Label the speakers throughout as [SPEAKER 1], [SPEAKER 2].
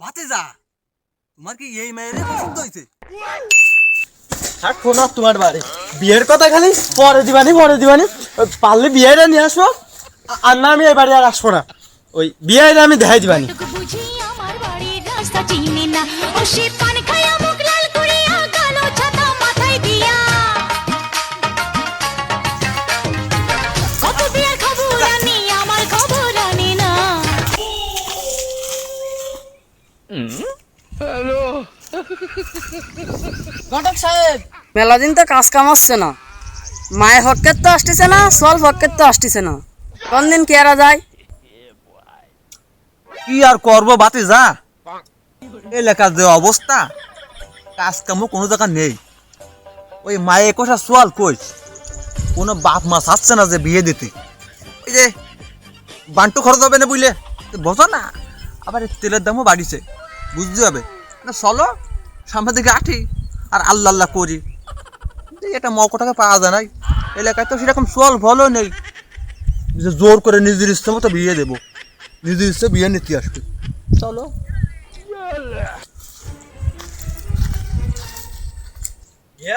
[SPEAKER 1] ভাতিজা তোমার কি এই মেয়েরই পছন্দ হয়েছে?
[SPEAKER 2] থাকো না তোমার বাড়ি বিয়ের কথা খালি পরে দিবানি পারলে বিয়েটা নিয়ে আসবো আর না আমি এই বাড়ি আর আসবো না ওই বিয়েটা আমি দেখাই দিবানি
[SPEAKER 3] ঘটক সাহেব মেলা দিন তো কাজ কাম আসছে না, মায়ের হকের তো আসতেছে না, সল্ভ হকের তো আসতেছে না, কোন দিন কেরা যায়?
[SPEAKER 1] কি আর করবো ভাতিজা, এলাকার যে অবস্থা কাজ কামও কোনো জায়গা নেই। ওই মায়ে কোষা সোয়াল কই কোনো বাপ মা চাচ্ছে না যে বিয়ে দিতে। এই যে বান্টু খরচ হবে না বুঝলে, বোঝো না, আবার এই তেলের দামও বাড়িছে, বুঝতে হবে না। চলো সামনের দিকে আঠি আর আল্লাহ আল্লাহ করি, এটা মৌকটাকে পাওয়া যায় নাই এলাকায়, তো সেরকম সোয়াল ভালো নেই যে জোর করে নিজের ইচ্ছে মতো বিয়ে দেবো, নিজের ইচ্ছে বিয়ে নিতে আসবে। চলো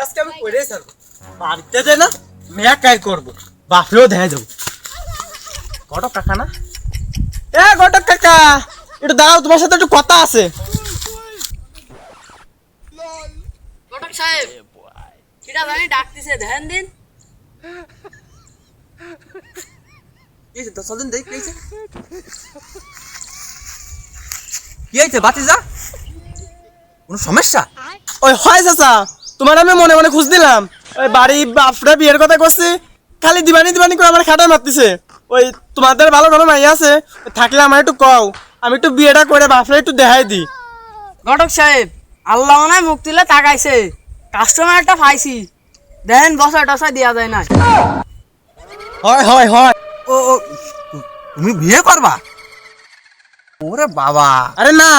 [SPEAKER 2] আজকে আমি করেই ছাড়বো বাড়িতে যে না মেয়া কাই করবো বাপরেও দেখা যাবো। ঘটক কাকা না, এ ঘটক কাকা একটু দাঁড়াও, তোমার সাথে একটু কথা আছে।
[SPEAKER 3] ঘটক সাহেব কিরা জানি ডাকতেছে, ধ্যান দিন।
[SPEAKER 1] কি হয়েছে ভাতিজা, কোনো সমস্যা?
[SPEAKER 2] ওই হয় চাচা, তোমার আমি মনে মনে খুঁজ দিলাম, ওই বাড়ি বাপরা বিয়ের কথা করছি, খালি দিবানি করে আমার খাটা মারতেছে। ওই তোমাদের ভালো ভালো মাইয়া আছে থাকলে আমার একটু কও, আমি একটু বিয়েটা করে বাপরা একটু দেখাই দিই।
[SPEAKER 3] ঘটক সাহেব আল্লাহ মনে হয় মুখ তুলে তাকাইছে, কাস্টমার একটা পাইছি, দেন বসা টসা দেওয়া যায় না।
[SPEAKER 2] হয় হয় হয়
[SPEAKER 1] ও ও, তুমি বিয়ে করবা? ওরে বাবা,
[SPEAKER 2] আরে না,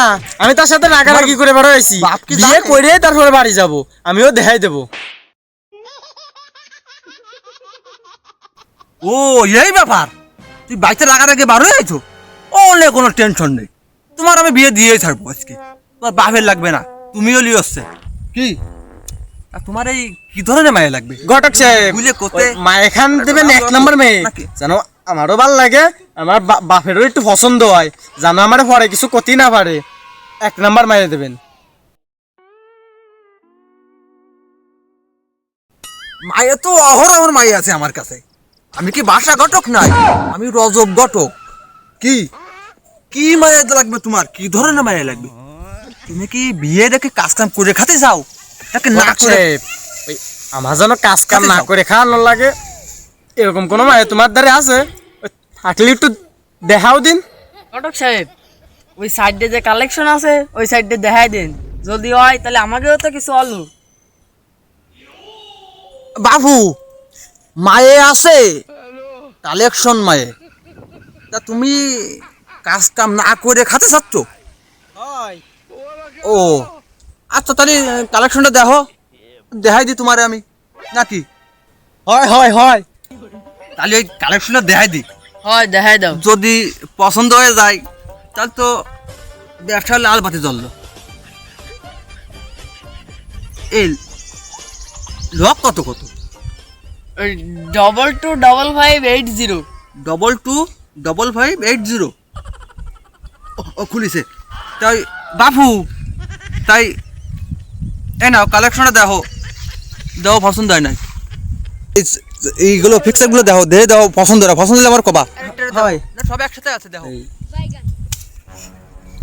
[SPEAKER 2] আমি তার সাথে রাগারাগি করে বড় হয়েছি,
[SPEAKER 1] বাপ কি
[SPEAKER 2] বিয়ে
[SPEAKER 1] জানে?
[SPEAKER 2] করে তারপরে বাড়ি যাব, আমিও দেখাই দেবো।
[SPEAKER 1] ও এই ব্যাপার, তুই বাড়িতে রাগারাগি বার হয়ে আইছো? ওলে কোনো টেনশন নেই, তোমার আমি বিয়ে দিয়ে ছাড়বো আজকে, তোমার বাপের লাগবে না, তুমিও লিয়ে আসছে কি। আর তোমার এই কি ধরনের মায়ে লাগবে?
[SPEAKER 2] ঘটক সাহেব
[SPEAKER 1] বুঝলে কোতে
[SPEAKER 2] মায়ে খান দেবেন এক নম্বর মেয়ে,
[SPEAKER 1] নাকি?
[SPEAKER 2] জানো আমারও ভাল লাগে, আমার বাপেরও একটু পছন্দ হয়, জানো আমার পরে কিছু ক্ষতি না পারে, এক নম্বর মায়ে দেবেন।
[SPEAKER 1] মায়ে তো অহরহ মায়ে আছে আমার কাছে, আমি কি বাসা ঘটক নাই, আমি রজব ঘটক। কি কি মায়ে লাগবে তোমার, কি ধরনের মায়ে লাগবে? তুমি কি বিয়ে রেখে কাজ কাম করে খাতে চাও, তাকে না
[SPEAKER 2] ঘটক
[SPEAKER 1] করে?
[SPEAKER 2] সাহেব, ওই আমার যেন কাজ কাম
[SPEAKER 1] কাজে
[SPEAKER 2] না
[SPEAKER 1] যাও।
[SPEAKER 2] করে খাওয়ানো লাগে এরকম কোনো মায়ে তোমার দ্বারে আছে? ওই থাকলে একটু দেখাও দিন।
[SPEAKER 3] ঘটক সাহেব ওই সাইডে যে কালেকশন আছে ওই সাইডে দেখাই দেন, যদি হয় তাহলে আমাকেও তো কিছু আলু।
[SPEAKER 1] বাবু মায়ে আছে কালেকশন মায়ে, তা তুমি কাজ কাম না করে খাতে চাচ্ছ? ও আচ্ছা, তাহলে কালেকশনটা দেখো, দেখাই দিই তোমারে আমি নাকি?
[SPEAKER 2] হয় হয় হয়
[SPEAKER 1] তাহলে ওই কালেকশনটা দেখাই দিই,
[SPEAKER 3] হয় দেখাই দাও।
[SPEAKER 1] যদি পছন্দ হয়ে যায় তাহলে তো ব্যবসা লাল বাতি জ্বললো। এই লক কত কত?
[SPEAKER 3] ওই 222580।
[SPEAKER 1] 222580। ও খুলিছে তাই বাপু, তাই এ নাও কালেকশনটা দেখো, দেখো পছন্দ হয় নাই, এইগুলো ফিক্সারগুলো দেখো, দেখে দাও পছন্দ হয়, পছন্দ হলে আমার কবা।
[SPEAKER 2] হয়
[SPEAKER 1] না সব একসাথে আছে দেখো।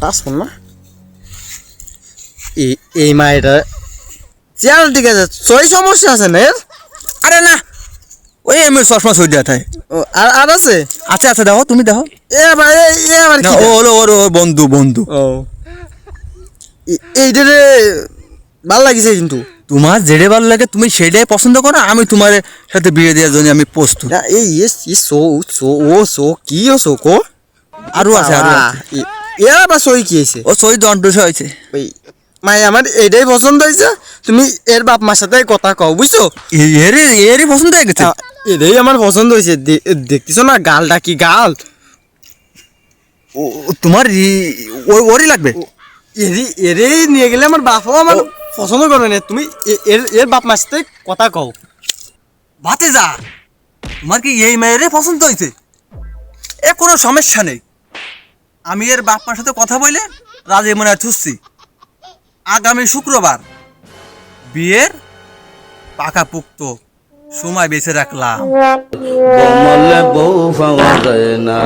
[SPEAKER 2] আসুন না এই মায়েরা চেয়ার ঠিক আছে, সই সমস্যা আছে না এর?
[SPEAKER 1] আরে না, ওই আমি চশমা সই দেওয়া থাকে।
[SPEAKER 2] ও, আর আছে?
[SPEAKER 1] আচ্ছা আচ্ছা দেখো, তুমি দেখো।
[SPEAKER 2] এ ভাই এ আবার
[SPEAKER 1] না
[SPEAKER 2] কি
[SPEAKER 1] ও হলো ওর ওর বন্ধু বন্ধু।
[SPEAKER 2] ও এইটা রে ভাল লাগিছে কিন্তু।
[SPEAKER 1] তোমার যেটা ভালো লাগে তুমি সেটাই পছন্দ করো, আমি তোমার সাথে বিয়ে দেওয়ার জন্য আমি প্রস্তুত।
[SPEAKER 2] না এই ই সো সো ও সো কি ও সো কো
[SPEAKER 1] আরো আছে আরো আছে।
[SPEAKER 2] এ আবার সই কি হয়েছে?
[SPEAKER 1] ও সই দণ্ডস হয়েছে।
[SPEAKER 2] ওই মাই আমার এটাই পছন্দ হয়েছে, তুমি এর বাপ মার সাথে কথা কও বুঝছো?
[SPEAKER 1] এরই এরই পছন্দ হয়ে গেছে।
[SPEAKER 2] এটাই আমার পছন্দ হয়েছে, দেখতেছো না গালটা কি গাল।
[SPEAKER 1] ও তোমার ওরই লাগবে।
[SPEAKER 2] এরে নিয়ে গেলে আমার বাপও আমার পছন্দ করবে না। তুমি এর বাপ মার সাথে কথা কও।
[SPEAKER 1] ভাতিজা তোমার কি এই মেয়েরে পছন্দ হয়েছে? এ কোনো সমস্যা নেই, আমি এর বাপ মার সাথে কথা বলে রাজি মনে থুসছি। আগামী শুক্রবার বিয়ের পাকাপোক্ত সময় বেছে রাখলাম।
[SPEAKER 4] বউ মরলে বউ পাওয়া যায় না।